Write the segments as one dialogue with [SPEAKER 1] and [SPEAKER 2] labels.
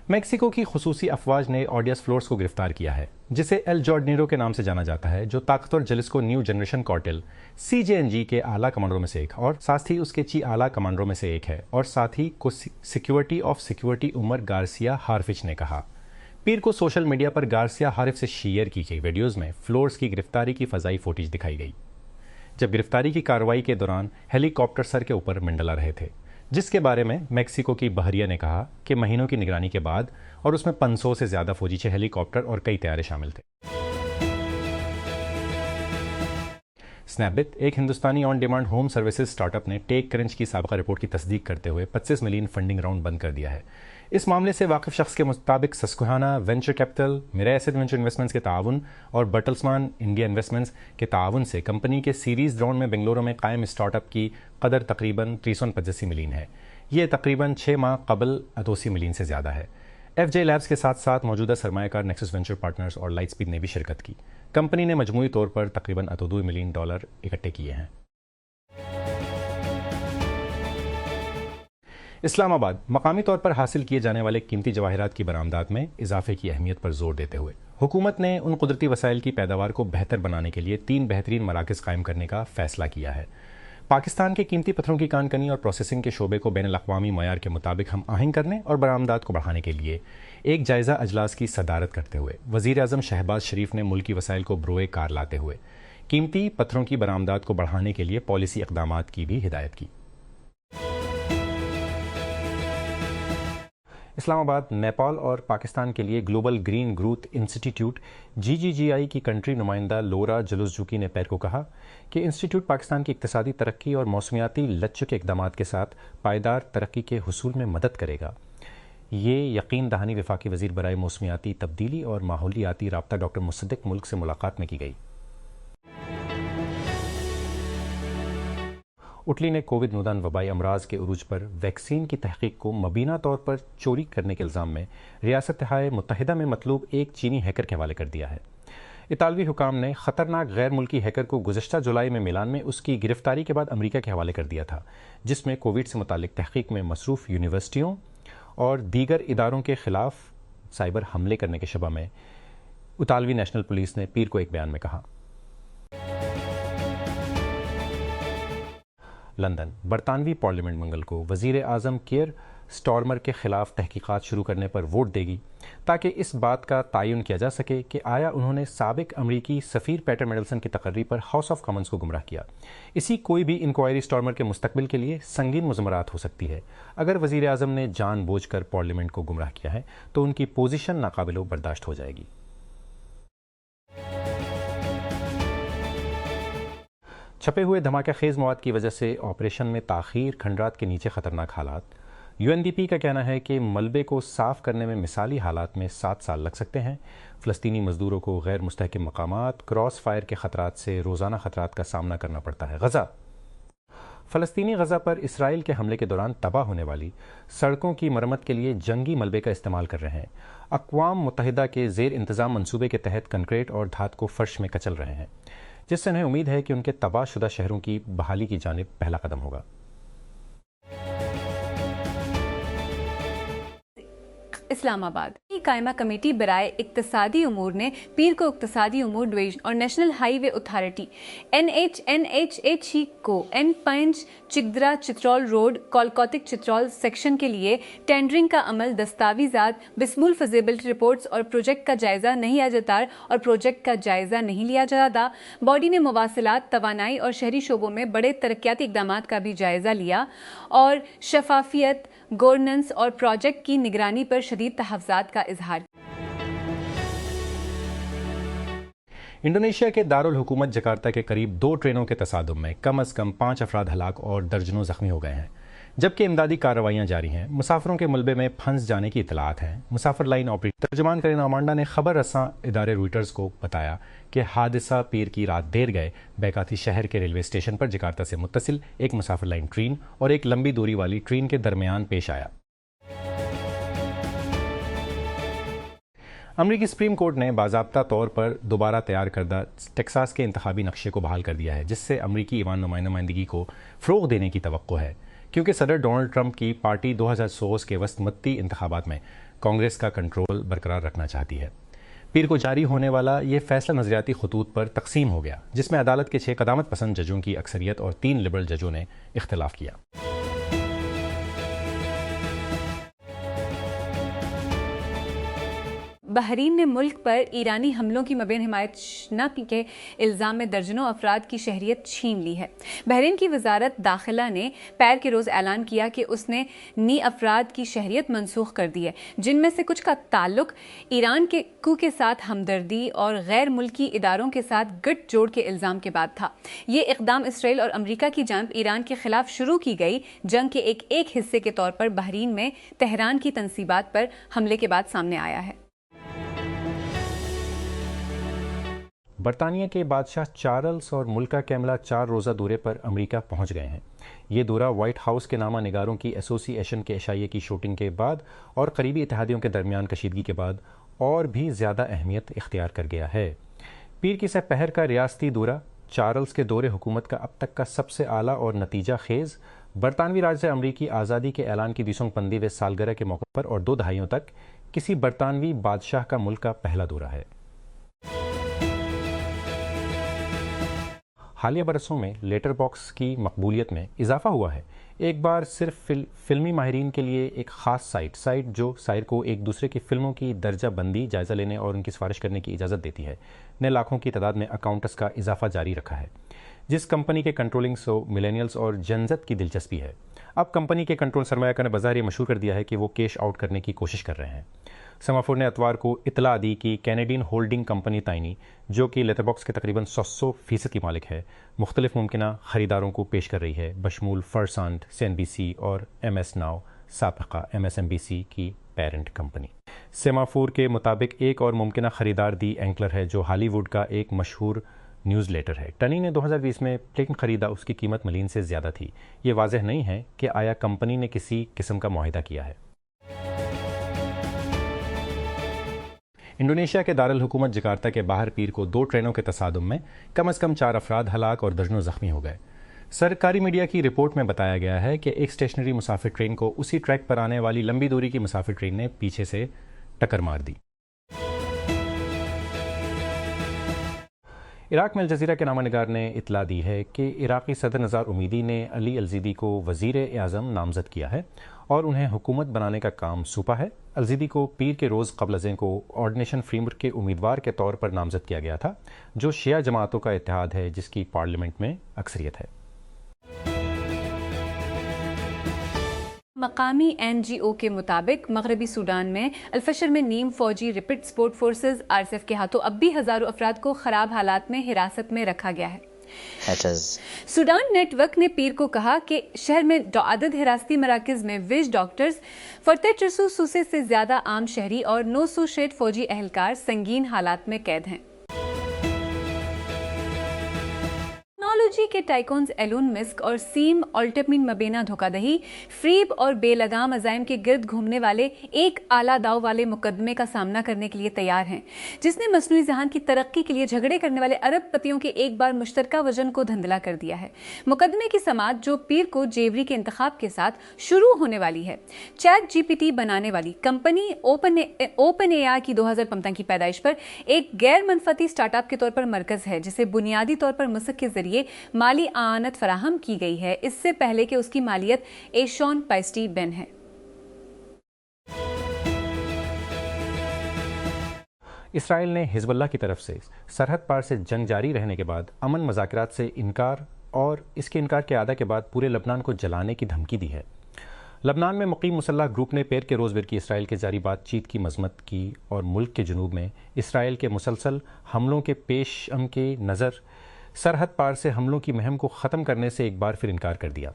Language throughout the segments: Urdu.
[SPEAKER 1] میکسیکو کی خصوصی افواج نے آڈیس فلورس کو گرفتار کیا ہے، جسے ایل جارڈنیرو کے نام سے جانا جاتا ہے، جو طاقتور جلسکو نیو جنریشن کارٹل CJNG کے اعلیٰ کمانڈروں میں سے ایک اور ساتھ ہی اس کے چی اعلیٰ کمانڈروں میں سے ایک ہے، اور ساتھ ہی کو security of security Omar Garcia Harfuch نے کہا۔ پیر کو سوشل میڈیا پر گارسیا ہارف سے شیئر کی گئی ویڈیوز میں فلورس کی گرفتاری کی فضائی فوٹیج دکھائی گئی، جب گرفتاری کی کارروائی کے دوران ہیلی کاپٹر سر کے اوپر منڈلا رہے تھے، جس کے بارے میں میکسیکو کی بحریہ نے کہا کہ مہینوں کی نگرانی کے بعد اور اس میں 500 سے زیادہ فوجی، 6 ہیلی کاپٹر اور کئی طیارے شامل تھے۔ سنیپ بٹ، ایک ہندوستانی on demand home services start اپ نے ٹیک کرنچ کی سابقہ رپورٹ کی تصدیق کرتے ہوئے 25 ملین فنڈنگ راؤنڈ بند کر دیا ہے۔ اس معاملے سے واقف شخص کے مطابق سسکوہانا وینچر کیپٹل، میرا ایسٹ وینچر انویسٹمنٹس کے تعاون اور برٹلسمان انڈیا انویسٹمنٹس کے تعاون سے کمپنی کے سیریز راؤنڈ میں بنگلورو میں قائم سٹارٹ اپ کی قدر تقریباً 385 ملین ہے۔ یہ تقریباً 6 ماہ قبل 88 ملین سے زیادہ ہے۔ FJ لیبس کے ساتھ ساتھ موجودہ سرمایہ کار نیکسس وینچر پارٹنرز اور لائٹ سپیڈ نے بھی شرکت کی۔ کمپنی نے مجموعی طور پر تقریباً $82 ملین اکٹھے کیے ہیں۔ اسلام آباد مقامی طور پر حاصل کیے جانے والے قیمتی جواہرات کی برآمدات میں اضافے کی اہمیت پر زور دیتے ہوئے حکومت نے ان قدرتی وسائل کی پیداوار کو بہتر بنانے کے لیے 3 بہترین مراکز قائم کرنے کا فیصلہ کیا ہے۔ پاکستان کے قیمتی پتھروں کی کان کنی اور پروسیسنگ کے شعبے کو بین الاقوامی معیار کے مطابق ہم آہنگ کرنے اور برآمدات کو بڑھانے کے لیے ایک جائزہ اجلاس کی صدارت کرتے ہوئے وزیر اعظم شہباز شریف نے ملکی وسائل کو بروئے کار لاتے ہوئے قیمتی پتھروں کی برآمدات کو بڑھانے کے لیے پالیسی اقدامات کی بھی ہدایت کی۔ اسلام آباد نیپال اور پاکستان کے لیے گلوبل گرین گروتھ انسٹی ٹیوٹ GGGI کی کنٹری نمائندہ لورا جلوسجوکی نے پیر کو کہا کہ انسٹی ٹیوٹ پاکستان کی اقتصادی ترقی اور موسمیاتی لچک کے اقدامات کے ساتھ پائیدار ترقی کے حصول میں مدد کرے گا۔ یہ یقین دہانی وفاقی وزیر برائے موسمیاتی تبدیلی اور ماحولیاتی رابطہ ڈاکٹر مصدق ملک سے ملاقات میں کی گئی۔ اٹلی نے کووڈ-19 وبائی امراض کے عروج پر ویکسین کی تحقیق کو مبینہ طور پر چوری کرنے کے الزام میں ریاستہائے متحدہ میں مطلوب ایک چینی ہیکر کے حوالے کر دیا ہے۔ اطالوی حکام نے خطرناک غیر ملکی ہیکر کو گزشتہ جولائی میں میلان میں اس کی گرفتاری کے بعد امریکہ کے حوالے کر دیا تھا، جس میں کووڈ سے متعلق تحقیق میں مصروف یونیورسٹیوں اور دیگر اداروں کے خلاف سائبر حملے کرنے کے شبہ میں اطالوی نیشنل پولیس نے پیر کو ایک بیان میں کہا۔ لندن، برطانوی پارلیمنٹ منگل کو وزیر اعظم کیئر سٹارمر کے خلاف تحقیقات شروع کرنے پر ووٹ دے گی تاکہ اس بات کا تعین کیا جا سکے کہ آیا انہوں نے سابق امریکی سفیر پیٹر میڈلسن کی تقرری پر ہاؤس آف کامنز کو گمراہ کیا۔ اسی کوئی بھی انکوائری سٹارمر کے مستقبل کے لیے سنگین مضمرات ہو سکتی ہے۔ اگر وزیر اعظم نے جان بوجھ کر پارلیمنٹ کو گمراہ کیا ہے تو ان کی پوزیشن ناقابل برداشت ہو جائے گی۔ چھپے ہوئے دھماکہ خیز مواد کی وجہ سے آپریشن میں تاخیر، کھنڈرات کے نیچے خطرناک حالات۔ UNDP کا کہنا ہے کہ ملبے کو صاف کرنے میں مثالی حالات میں 7 سال لگ سکتے ہیں۔ فلسطینی مزدوروں کو غیر مستحکم مقامات، کراس فائر کے خطرات سے روزانہ خطرات کا سامنا کرنا پڑتا ہے۔ غزہ، فلسطینی غزہ پر اسرائیل کے حملے کے دوران تباہ ہونے والی سڑکوں کی مرمت کے لیے جنگی ملبے کا استعمال کر رہے ہیں۔ اقوام متحدہ کے زیر انتظام منصوبے کے تحت کنکریٹ اور دھات کو فرش میں کچل رہے ہیں، جس سے انہیں امید ہے کہ ان کے تباہ شدہ شہروں کی بحالی کی جانب پہلا قدم ہوگا۔
[SPEAKER 2] اسلام آباد کی قائمہ کمیٹی برائے اقتصادی امور نے پیر کو اقتصادی امور ڈویژن اور نیشنل ہائی وے اتھارٹی NHNHAC کو N5 چکدرا چترول روڈ کولکاتک چترول سیکشن کے لیے ٹینڈرنگ کا عمل، دستاویزات، بسمول فزیبلٹی رپورٹس اور پروجیکٹ کا جائزہ نہیں لیا جاتا۔ باڈی نے مواصلات، توانائی اور شہری شعبوں میں بڑے ترقیاتی اقدامات کا بھی جائزہ لیا اور شفافیت، گورننس اور پروجیکٹ کی نگرانی پر شدید تحفظات کا اظہار۔
[SPEAKER 1] انڈونیشیا کے دارالحکومت جکارتا کے قریب 2 ٹرینوں کے تصادم میں کم از کم 5 افراد ہلاک اور درجنوں زخمی ہو گئے ہیں، جبکہ امدادی کارروائیاں جاری ہیں۔ مسافروں کے ملبے میں پھنس جانے کی اطلاعات ہیں۔ مسافر لائن آپریٹر ترجمان کرین آمانڈا نے خبر رساں ادارے روئٹرز کو بتایا کہ حادثہ پیر کی رات دیر گئے بیکاتی شہر کے ریلوے اسٹیشن پر جکارتا سے متصل ایک مسافر لائن ٹرین اور ایک لمبی دوری والی ٹرین کے درمیان پیش آیا۔ امریکی سپریم کورٹ نے باضابطہ طور پر دوبارہ تیار کردہ ٹیکساس کے انتخابی نقشے کو بحال کر دیا ہے، جس سے امریکی ایوان نمائندگی کو فروغ دینے کی توقع ہے، کیونکہ صدر ڈونلڈ ٹرمپ کی پارٹی 2016 کے وسط مدتی انتخابات میں کانگریس کا کنٹرول برقرار رکھنا چاہتی ہے۔ پیر کو جاری ہونے والا یہ فیصلہ نظریاتی خطوط پر تقسیم ہو گیا، جس میں عدالت کے 6 قدامت پسند ججوں کی اکثریت اور 3 لبرل ججوں نے اختلاف کیا۔
[SPEAKER 2] بحرین نے ملک پر ایرانی حملوں کی مبین حمایت شناپی کے الزام میں درجنوں افراد کی شہریت چھین لی ہے۔ بحرین کی وزارت داخلہ نے پیر کے روز اعلان کیا کہ اس نے 9 افراد کی شہریت منسوخ کر دی ہے، جن میں سے کچھ کا تعلق ایران کے کو کے ساتھ ہمدردی اور غیر ملکی اداروں کے ساتھ گٹھ جوڑ کے الزام کے بعد تھا۔ یہ اقدام اسرائیل اور امریکہ کی جانب ایران کے خلاف شروع کی گئی جنگ کے ایک حصے کے طور پر بحرین میں تہران کی تنصیبات پر حملے کے بعد سامنے آیا ہے۔
[SPEAKER 1] برطانیہ کے بادشاہ چارلز اور ملکہ کیملا 4 روزہ دورے پر امریکہ پہنچ گئے ہیں۔ یہ دورہ وائٹ ہاؤس کے نامہ نگاروں کی ایسوسی ایشن کے عشائیے کی شوٹنگ کے بعد اور قریبی اتحادیوں کے درمیان کشیدگی کے بعد اور بھی زیادہ اہمیت اختیار کر گیا ہے۔ پیر کی سہ پہر کا ریاستی دورہ چارلز کے دور حکومت کا اب تک کا سب سے اعلیٰ اور نتیجہ خیز برطانوی راج سے امریکی آزادی کے اعلان کی 200 پندی سالگرہ کے موقع پر اور 2 دہائیوں تک کسی برطانوی بادشاہ کا ملک کا پہلا دورہ ہے۔ حالیہ برسوں میں لیٹر باکس کی مقبولیت میں اضافہ ہوا ہے۔ ایک بار صرف فلمی ماہرین کے لیے ایک خاص سائٹ جو سائر کو ایک دوسرے کی فلموں کی درجہ بندی جائزہ لینے اور ان کی سفارش کرنے کی اجازت دیتی ہے، نے لاکھوں کی تعداد میں اکاؤنٹس کا اضافہ جاری رکھا ہے، جس کمپنی کے کنٹرولنگ سو ملینیلز اور جنزت کی دلچسپی ہے۔ اب کمپنی کے کنٹرول سرمایہ کار نے بظاہر یہ مشہور کر دیا ہے کہ وہ کیش آؤٹ کرنے کی کوشش کر رہے ہیں۔ سیمافور نے اتوار کو اطلاع دی کہ کینیڈین ہولڈنگ کمپنی تائنی، جو کہ لیٹر باکس کے تقریباً 100% کی مالک ہے، مختلف ممکنہ خریداروں کو پیش کر رہی ہے، بشمول فرسانٹ، CNBC اور MS ناؤ، سابقہ MSNBC کی پیرنٹ کمپنی۔ سیمافور کے مطابق ایک اور ممکنہ خریدار دی اینکلر ہے، جو ہالی ووڈ کا ایک مشہور نیوز لیٹر ہے۔ ٹنی نے 2020 میں پلین خریدا، اس کی قیمت ملین سے زیادہ تھی۔ یہ واضح نہیں ہے کہ آیا کمپنی نے کسی قسم کا معاہدہ کیا ہے۔ انڈونیشیا کے دارالحکومت جکارتا کے باہر پیر کو 2 ٹرینوں کے تصادم میں کم از کم 4 افراد ہلاک اور درجنوں زخمی ہو گئے۔ سرکاری میڈیا کی رپورٹ میں بتایا گیا ہے کہ ایک اسٹیشنری مسافر ٹرین کو اسی ٹریک پر آنے والی لمبی دوری کی مسافر ٹرین نے پیچھے سے ٹکر مار دی۔ عراق میں الجزیرہ کے نامہ نگار نے اطلاع دی ہے کہ عراقی صدر نزار امیدی نے علی الزیدی کو وزیر اعظم نامزد کیا ہے اور انہیں حکومت بنانے کا کام سونپا ہے۔ الزیدی کو پیر کے روز قبل ازیں کو آرڈینیشن فریم ورک کے امیدوار کے طور پر نامزد کیا گیا تھا، جو شیعہ جماعتوں کا اتحاد ہے جس کی پارلیمنٹ میں اکثریت ہے۔
[SPEAKER 2] مقامی NGO کے مطابق مغربی سوڈان میں الفشر میں نیم فوجی ریپڈ سپورٹ فورسز RSF کے ہاتھوں اب بھی ہزاروں افراد کو خراب حالات میں حراست میں رکھا گیا ہے۔ سوڈان نیٹ ورک نے پیر کو کہا کہ شہر میں عدد حراستی مراکز میں ویج ڈاکٹرز، 400 سے زیادہ عام شہری اور 900 فوجی اہلکار سنگین حالات میں قید ہیں۔ ٹیکنالوجی کے ٹائکونز ایلون مسک اور سیم آلٹمن مبینہ دھوکہ دہی، فریب اور بے لگام عزائم کے گرد گھومنے والے ایک اعلیٰ داؤ والے مقدمے کا سامنا کرنے کے لیے تیار ہیں، جس نے مصنوعی ذہان کی ترقی کے لیے جھگڑے کرنے والے ارب پتیوں کے ایک بار مشترکہ وژن کو دھندلا کر دیا ہے۔ مقدمے کی سماعت جو پیر کو جیوری کے انتخاب کے ساتھ شروع ہونے والی ہے، چیٹ GPT بنانے والی کمپنی اوپن AI کی 2015 کی پیدائش پر ایک غیر منفعتی اسٹارٹ اپ کے طور پر مرکز ہے، جسے بنیادی طور پر مسک کے ذریعے مالی اعانت فراہم کی گئی ہے، اس سے پہلے کہ اس کی مالیت ایشون پائسٹی بن ہے۔
[SPEAKER 1] اسرائیل نے حزب اللہ کی طرف سے سرحد پار سے جنگ جاری رہنے کے بعد امن مذاکرات سے انکار اور اس کے انکار کے اعادہ کے بعد پورے لبنان کو جلانے کی دھمکی دی ہے۔ لبنان میں مقیم مسلح گروپ نے پیر کے روز ورکی اسرائیل کے جاری بات چیت کی مذمت کی اور ملک کے جنوب میں اسرائیل کے مسلسل حملوں کے پیش ام کے نظر سرحد پار سے حملوں کی مہم کو ختم کرنے سے ایک بار پھر انکار کر دیا۔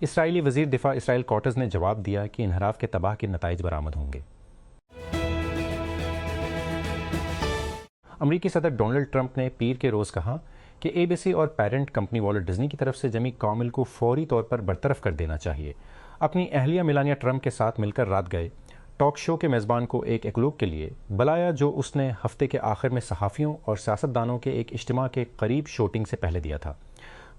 [SPEAKER 1] اسرائیلی وزیر دفاع اسرائیل کارٹز نے جواب دیا کہ انحراف کے تباہ کے نتائج برآمد ہوں گے۔ امریکی صدر ڈونلڈ ٹرمپ نے پیر کے روز کہا کہ ABC اور پیرنٹ کمپنی والٹ ڈزنی کی طرف سے جمی کامل کو فوری طور پر برطرف کر دینا چاہیے۔ اپنی اہلیہ میلانیا ٹرمپ کے ساتھ مل کر رات گئے ٹاک شو کے میزبان کو ایک ایکلوگ کے لیے بلایا، جو اس نے ہفتے کے آخر میں صحافیوں اور سیاستدانوں کے ایک اجتماع کے قریب شوٹنگ سے پہلے دیا تھا۔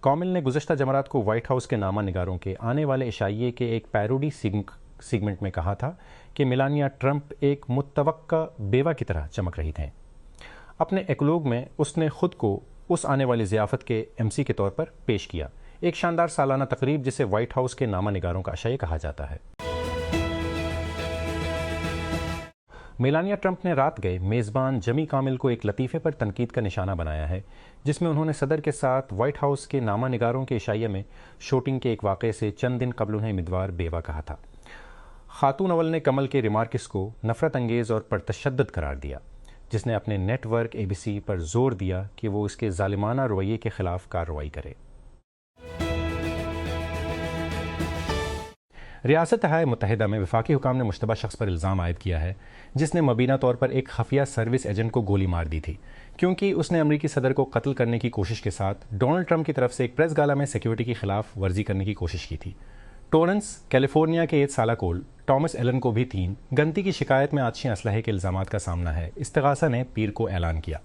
[SPEAKER 1] کامل نے گزشتہ جمعرات کو وائٹ ہاؤس کے نامہ نگاروں کے آنے والے عشائیے کے ایک پیروڈی سیگمنٹ میں کہا تھا کہ میلانیا ٹرمپ ایک متوقع بیوہ کی طرح چمک رہی تھیں۔ اپنے ایکولوگ میں اس نے خود کو اس آنے والی ضیافت کے MC کے طور پر پیش کیا، ایک شاندار سالانہ تقریب جسے وائٹ ہاؤس کے نامہ نگاروں کا عشائیہ کہا جاتا ہے۔ میلانیا ٹرمپ نے رات گئے میزبان جمی کامل کو ایک لطیفے پر تنقید کا نشانہ بنایا ہے، جس میں انہوں نے صدر کے ساتھ وائٹ ہاؤس کے نامہ نگاروں کے عشائیہ میں شوٹنگ کے ایک واقعے سے چند دن قبل انہیں امیدوار بیوہ کہا تھا۔ خاتون اول نے کمل کے ریمارکس کو نفرت انگیز اور پرتشدد قرار دیا، جس نے اپنے نیٹ ورک ABC پر زور دیا کہ وہ اس کے ظالمانہ رویے کے خلاف کارروائی کرے۔ ریاستہائے متحدہ میں وفاقی حکام نے مشتبہ شخص پر الزام عائد کیا ہے، جس نے مبینہ طور پر ایک خفیہ سروس ایجنٹ کو گولی مار دی تھی، کیونکہ اس نے امریکی صدر کو قتل کرنے کی کوشش کے ساتھ ڈونلڈ ٹرمپ کی طرف سے ایک پریس گالا میں سیکیورٹی کی خلاف ورزی کرنے کی کوشش کی تھی۔ ٹورنس، کیلیفورنیا کے 8 سالہ کول ٹامس ایلن کو بھی 3 گنتی کی شکایت میں آتشی اسلحے کے الزامات کا سامنا ہے۔ استغاثہ نے پیر کو اعلان کیا۔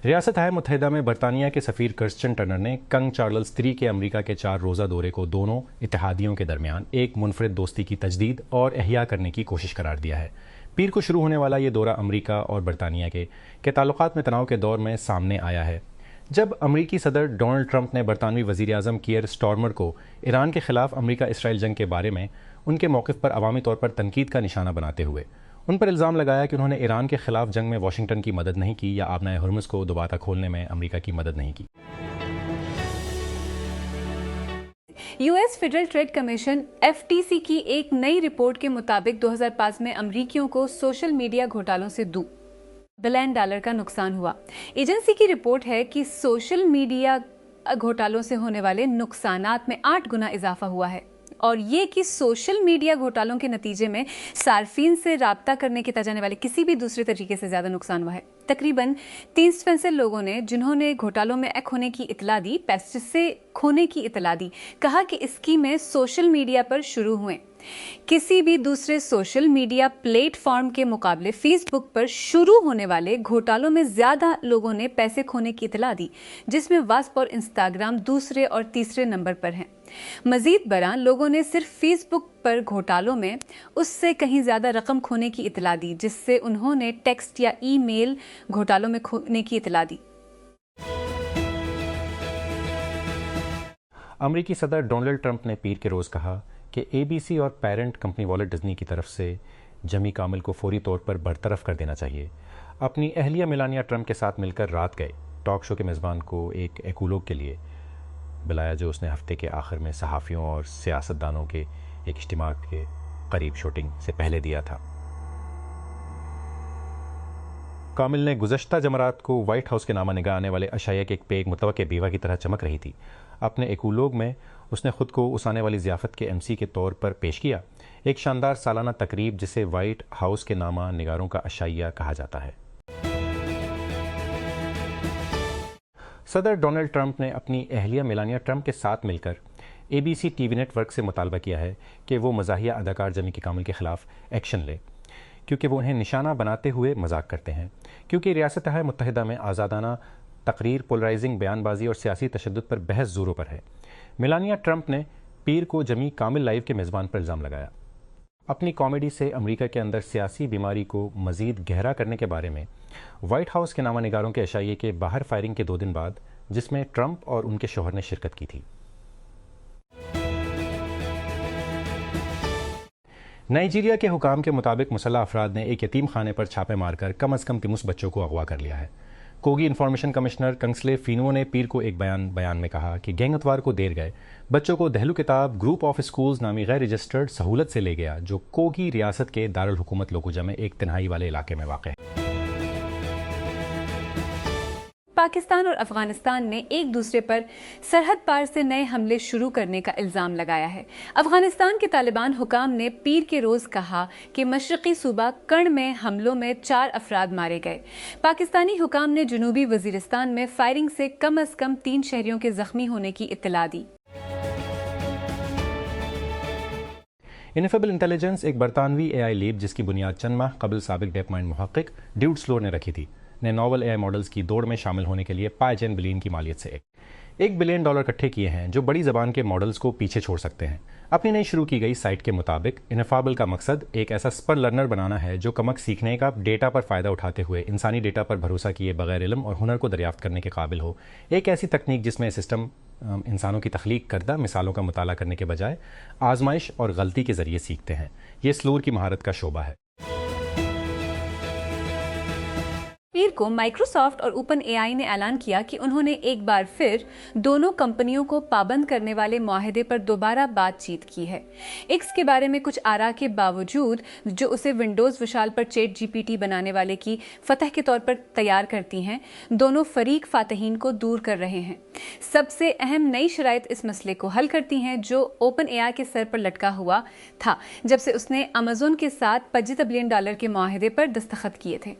[SPEAKER 1] ریاستہائے متحدہ میں برطانیہ کے سفیر کرسچن ٹرنر نے کنگ چارلز III کے امریکہ کے 4 روزہ دورے کو دونوں اتحادیوں کے درمیان ایک منفرد دوستی کی تجدید اور احیاء کرنے کی کوشش قرار دیا ہے۔ پیر کو شروع ہونے والا یہ دورہ امریکہ اور برطانیہ کے تعلقات میں تناؤ کے دور میں سامنے آیا ہے، جب امریکی صدر ڈونلڈ ٹرمپ نے برطانوی وزیر اعظم کیئر سٹارمر کو ایران کے خلاف امریکہ اسرائیل جنگ کے بارے میں ان کے موقف پر عوامی طور پر تنقید کا نشانہ بناتے ہوئے ان پر الزام لگایا کہ انہوں نے ایران کے خلاف جنگ میں واشنگٹن کی مدد نہیں کی یا آبنائے ہرمز کو دوبارہ کھولنے میں امریکہ کی مدد نہیں کی۔
[SPEAKER 2] US federal trade commission FTC کی ایک نئی رپورٹ کے مطابق 2005 میں امریکیوں کو سوشل میڈیا گھوٹالوں سے $2 بلین کا نقصان ہوا۔ ایجنسی کی رپورٹ ہے کہ سوشل میڈیا گھوٹالوں سے ہونے والے نقصانات میں 8 گنا اضافہ ہوا ہے، اور یہ کہ سوشل میڈیا گھوٹالوں کے نتیجے میں صارفین سے رابطہ کرنے کے جانے والے کسی بھی دوسرے طریقے سے زیادہ نقصان ہوا ہے۔ تقریباً 300 لوگوں نے، جنہوں نے گھوٹالوں میں ایک ہونے کی اطلاع دی، پیسے سے کھونے کی اطلاع دی، کہا کہ اسکیمیں سوشل میڈیا پر شروع ہوئیں۔ کسی بھی دوسرے سوشل میڈیا پلیٹ فارم کے مقابلے فیس بک پر شروع ہونے والے گھوٹالوں میں زیادہ لوگوں نے پیسے کھونے کی اطلاع دی، جس میں واٹس اور انسٹاگرام دوسرے اور تیسرے نمبر پر ہیں۔ مزید برآں لوگوں نے صرف فیس بک پر گھوٹالوں میں اس سے کہیں زیادہ رقم کھونے کی اطلاع دی، جس سے انہوں نے ٹیکسٹ یا ای میل گھوٹالوں میں کھونے کی اطلاع دی۔
[SPEAKER 1] امریکی صدر ڈونلڈ ٹرمپ نے پیر کے روز کہا کہ ABC اور پیرنٹ کمپنی والٹ ڈزنی کی طرف سے جمی کامل کو فوری طور پر برطرف کر دینا چاہیے۔ اپنی اہلیہ میلانیا ٹرمپ کے ساتھ مل کر رات گئے ٹاک شو کے میزبان کو ایک ایکولوگ کے لیے بلایا، جو اس نے ہفتے کے آخر میں صحافیوں اور سیاستدانوں کے ایک اجتماع کے قریب شوٹنگ سے پہلے دیا تھا۔ کامل نے گزشتہ جمعرات کو وائٹ ہاؤس کے نامہ نگاہ آنے والے عشائیہ کے ایک متوقع بیوہ کی طرح چمک رہی تھی۔ اپنے ایکولوگ میں اس نے خود کو اس آنے والی ضیافت کے MC کے طور پر پیش کیا، ایک شاندار سالانہ تقریب جسے وائٹ ہاؤس کے نامہ نگاروں کا عشائیہ کہا جاتا ہے۔ صدر ڈونلڈ ٹرمپ نے اپنی اہلیہ میلانیا ٹرمپ کے ساتھ مل کر ABC TV نیٹ ورک سے مطالبہ کیا ہے کہ وہ مزاحیہ اداکار جمی کامل کے خلاف ایکشن لے، کیونکہ وہ انہیں نشانہ بناتے ہوئے مذاق کرتے ہیں، کیونکہ ریاستہائے متحدہ میں آزادانہ تقریر، پولرائزنگ بیان بازی اور سیاسی تشدد پر بحث زوروں پر ہے۔ میلانیا ٹرمپ نے پیر کو جمی کامل لائیو کے میزبان پر الزام لگایا۔ اپنی کامیڈی سے امریکہ کے اندر سیاسی بیماری کو مزید گہرا کرنے کے بارے میں وائٹ ہاؤس کے نامہ نگاروں کے عشائیے کے باہر فائرنگ کے 2 دن بعد، جس میں ٹرمپ اور ان کے شوہر نے شرکت کی تھی۔ نائجیریا کے حکام کے مطابق مسلح افراد نے ایک یتیم خانے پر چھاپے مار کر کم از کم 30 بچوں کو اغوا کر لیا ہے۔ کوگی انفارمیشن کمشنر کنگسلے فینو نے پیر کو ایک بیان میں کہا کہ گینگ اتوار کو دیر گئے بچوں کو دہلو کتاب گروپ آف اسکولز نامی غیر رجسٹرڈ سہولت سے لے گیا، جو کوگی ریاست کے دارالحکومت لوکوجا میں ایک تنہائی والے علاقے میں واقع ہے۔
[SPEAKER 2] پاکستان اور افغانستان نے ایک دوسرے پر سرحد پار سے نئے حملے شروع کرنے کا الزام لگایا ہے۔ افغانستان کے طالبان حکام نے پیر کے روز کہا کہ مشرقی صوبہ کرن میں حملوں میں 4 افراد مارے گئے۔ پاکستانی حکام نے جنوبی وزیرستان میں فائرنگ سے کم از کم 3 شہریوں کے زخمی ہونے کی اطلاع دی۔
[SPEAKER 1] انفیبل انٹیلیجنس ایک برطانوی AI لیب جس کی بنیاد چند ماہ قبل سابق ڈیپ مائنڈ محقق ڈیوڈ سلور نے رکھی تھی، نے ناول AI ماڈلز کی دوڑ میں شامل ہونے کے لیے $5 بلین کی مالیت سے $1 بلین اکٹھے کیے ہیں جو بڑی زبان کے ماڈلز کو پیچھے چھوڑ سکتے ہیں۔ اپنی نئی شروع کی گئی سائٹ کے مطابق انفابل کا مقصد ایک ایسا سپر لرنر بنانا ہے جو کمک سیکھنے کا ڈیٹا پر فائدہ اٹھاتے ہوئے انسانی ڈیٹا پر بھروسہ کیے بغیر علم اور ہنر کو دریافت کرنے کے قابل ہو۔ ایک ایسی تکنیک جس میں سسٹم انسانوں کی تخلیق کردہ مثالوں کا مطالعہ کرنے کے بجائے آزمائش اور غلطی کے ذریعے سیکھتے ہیں۔ یہ سلور کی مہارت کا شعبہ ہے۔
[SPEAKER 2] پیر کو مائکروسافٹ اور اوپن اے آئی نے اعلان کیا کہ انہوں نے ایک بار پھر دونوں کمپنیوں کو پابند کرنے والے معاہدے پر دوبارہ بات چیت کی ہے۔ ایکس کے بارے میں کچھ آراء کے باوجود جو اسے ونڈوز وشال پر چیٹ جی پی ٹی بنانے والے کی فتح کے طور پر تیار کرتی ہیں، دونوں فریق فاتحین کو دور کر رہے ہیں۔ سب سے اہم نئی شرائط اس مسئلے کو حل کرتی ہیں جو اوپن اے آئی کے سر پر لٹکا ہوا تھا جب سے اس نے امازون کے ساتھ $75 بلین کے معاہدے پر دستخط کیے تھے۔